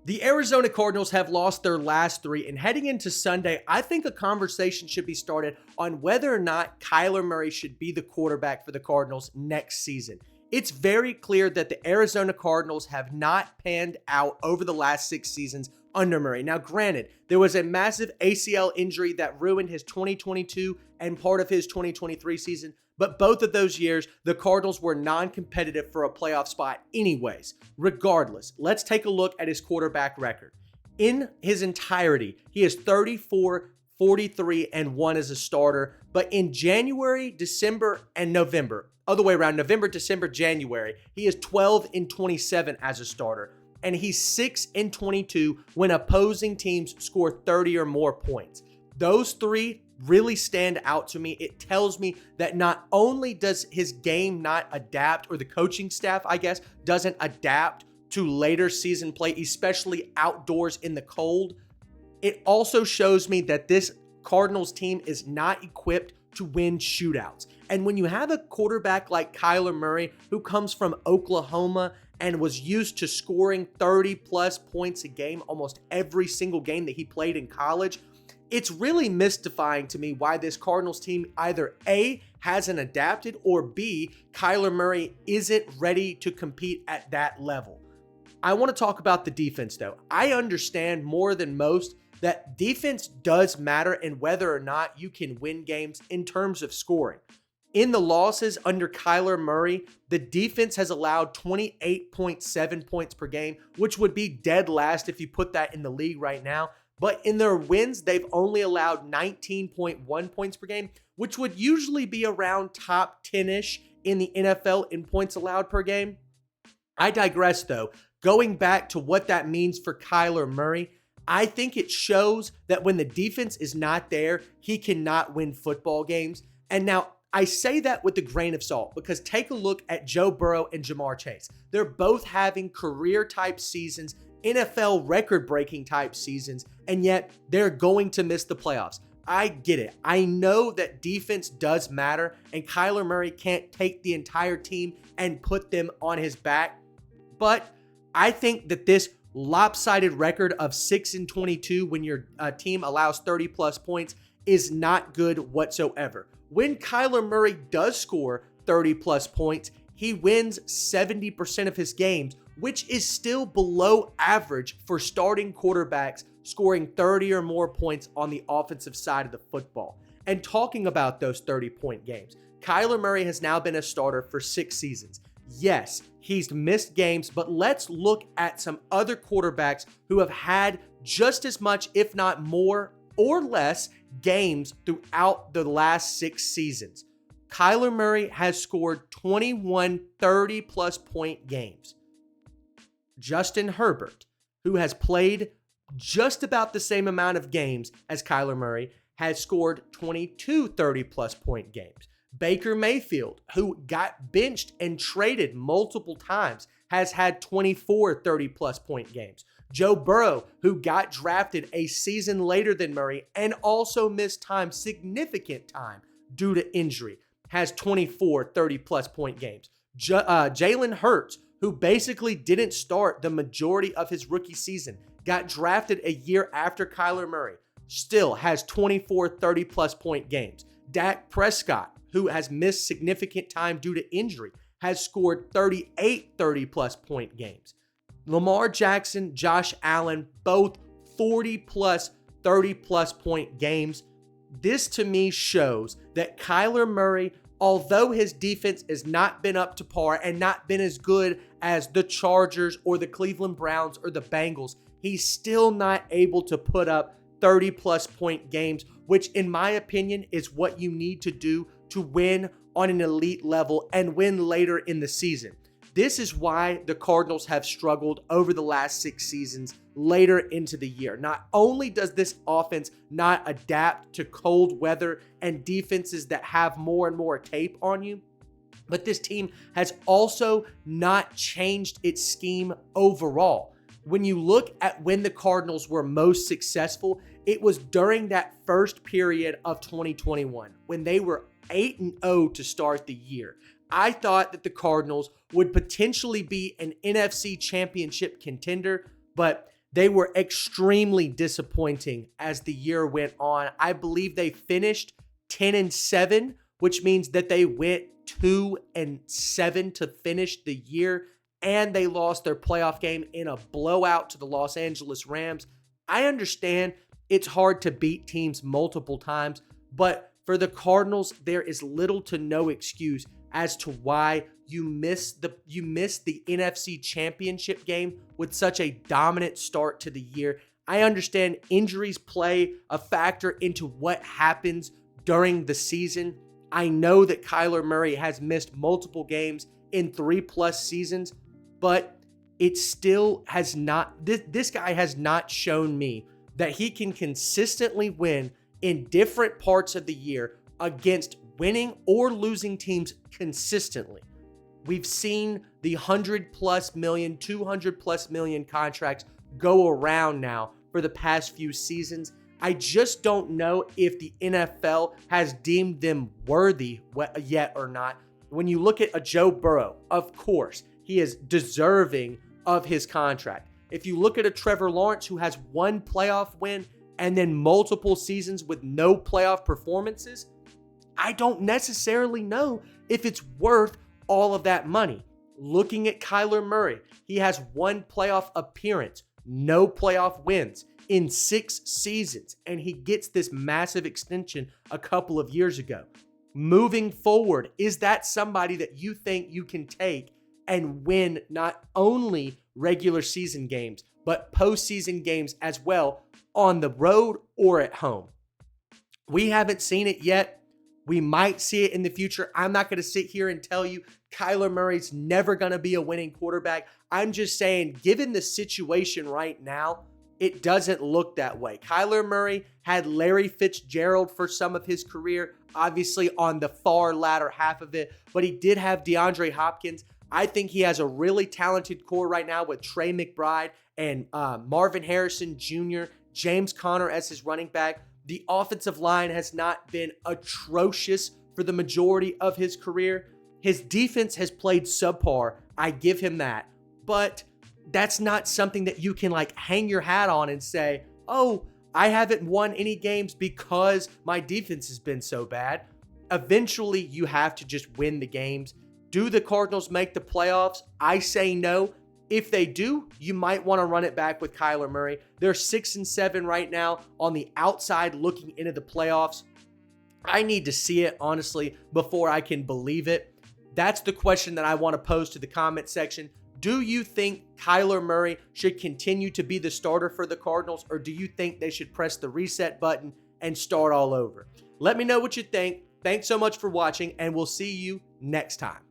The Arizona Cardinals have lost their last three, and heading into Sunday, I think a conversation should be started on whether or not Kyler Murray should be the quarterback for the Cardinals next season. It's very clear that the Arizona Cardinals have not panned out over the last 6 seasons under Murray. Now, granted, there was a massive ACL injury that ruined his 2022 and part of his 2023 season, but both of those years, the Cardinals were non-competitive for a playoff spot anyways. Regardless, let's take a look at his quarterback record. In his entirety, he is 34, 43, and 1 as a starter, but in January, December, and November, other way around, November, December, January, he is 12 and 27 as a starter, and he's 6 and 22 when opposing teams score 30 or more points. Those three really stand out to me. It tells me that not only does his game not adapt, or the coaching staff, I guess, doesn't adapt to later season play, especially outdoors in the cold, it also shows me that this Cardinals team is not equipped to win shootouts. And when you have a quarterback like Kyler Murray, who comes from Oklahoma and was used to scoring 30 plus points a game almost every single game that he played in college, it's really mystifying to me why this Cardinals team either A, hasn't adapted, or B, Kyler Murray isn't ready to compete at that level. I want to talk about the defense though. I understand more than most that defense does matter in whether or not you can win games in terms of scoring. In the losses under Kyler Murray, the defense has allowed 28.7 points per game, which would be dead last if you put that in the league right now. But in their wins, they've only allowed 19.1 points per game, which would usually be around top 10-ish in the NFL in points allowed per game. I digress though. Going back to what that means for Kyler Murray, I think it shows that when the defense is not there, he cannot win football games. And now I say that with a grain of salt because take a look at Joe Burrow and Jamar Chase. They're both having career-type seasons, NFL record-breaking type seasons, and yet they're going to miss the playoffs. I get it. I know that defense does matter, and Kyler Murray can't take the entire team and put them on his back, but I think that this lopsided record of 6 and 22 when your team allows 30 plus points is not good whatsoever. When Kyler Murray does score 30 plus points, he wins 70% of his games, which is still below average for starting quarterbacks scoring 30 or more points on the offensive side of the football. And talking about those 30-point games, Kyler Murray has now been a starter for 6 seasons. Yes, he's missed games, but let's look at some other quarterbacks who have had just as much, if not more or less, games throughout the last 6 seasons. Kyler Murray has scored 21 30-plus point games. Justin Herbert, who has played just about the same amount of games as Kyler Murray, has scored 22 30-plus point games. Baker Mayfield, who got benched and traded multiple times, has had 24 30-plus point games. Joe Burrow, who got drafted a season later than Murray and also missed time, significant time, due to injury, has 24 30-plus point games. Jalen Hurts, who basically didn't start the majority of his rookie season, got drafted a year after Kyler Murray, still has 24 30-plus point games. Dak Prescott, who has missed significant time due to injury, has scored 38 30-plus point games. Lamar Jackson, Josh Allen, both 40-plus, 30-plus point games. This to me shows that Kyler Murray, although his defense has not been up to par and not been as good as the Chargers or the Cleveland Browns or the Bengals, he's still not able to put up 30-plus point games, which in my opinion is what you need to do to win on an elite level and win later in the season. This is why the Cardinals have struggled over the last 6 seasons later into the year. Not only does this offense not adapt to cold weather and defenses that have more and more tape on you, but this team has also not changed its scheme overall. When you look at when the Cardinals were most successful, it was during that first period of 2021 when they were 8-0 to start the year. I thought that the Cardinals would potentially be an NFC championship contender, but They were extremely disappointing as the year went on. I believe they finished 10-7, which means that they went 2-7 to finish the year, and they lost their playoff game in a blowout to the Los Angeles Rams. I understand it's hard to beat teams multiple times, but for the Cardinals, there is little to no excuse as to why you missed the NFC Championship game with such a dominant start to the year. I understand injuries play a factor into what happens during the season. I know that Kyler Murray has missed multiple games in 3+ seasons, but it still has not, this guy has not shown me that he can consistently win in different parts of the year against winning or losing teams consistently. We've seen the $100+ million, $200+ million contracts go around now for the past few seasons. I just don't know if the NFL has deemed them worthy yet or not. When you look at a Joe Burrow, of course, he is deserving of his contract. If you look at a Trevor Lawrence who has one playoff win and then multiple seasons with no playoff performances, I don't necessarily know if it's worth all of that money. Looking at Kyler Murray, he has one playoff appearance, no playoff wins in 6 seasons, and he gets this massive extension a couple of years ago. Moving forward, is that somebody that you think you can take and win not only regular season games, but postseason games as well on the road or at home? We haven't seen it yet. We might see it in the future. I'm not going to sit here and tell you Kyler Murray's never going to be a winning quarterback. I'm just saying, given the situation right now, it doesn't look that way. Kyler Murray had Larry Fitzgerald for some of his career, obviously on the far latter half of it, but he did have DeAndre Hopkins. I think he has a really talented core right now with Trey McBride and Marvin Harrison Jr., James Conner as his running back. The offensive line has not been atrocious for the majority of his career. His defense has played subpar. I give him that. But that's not something that you can like hang your hat on and say, oh, I haven't won any games because my defense has been so bad. Eventually, you have to just win the games. Do the Cardinals make the playoffs? I say no. If they do, you might want to run it back with Kyler Murray. They're 6-7 right now on the outside looking into the playoffs. I need to see it, honestly, before I can believe it. That's the question that I want to pose to the comment section. Do you think Kyler Murray should continue to be the starter for the Cardinals, or do you think they should press the reset button and start all over? Let me know what you think. Thanks so much for watching, and we'll see you next time.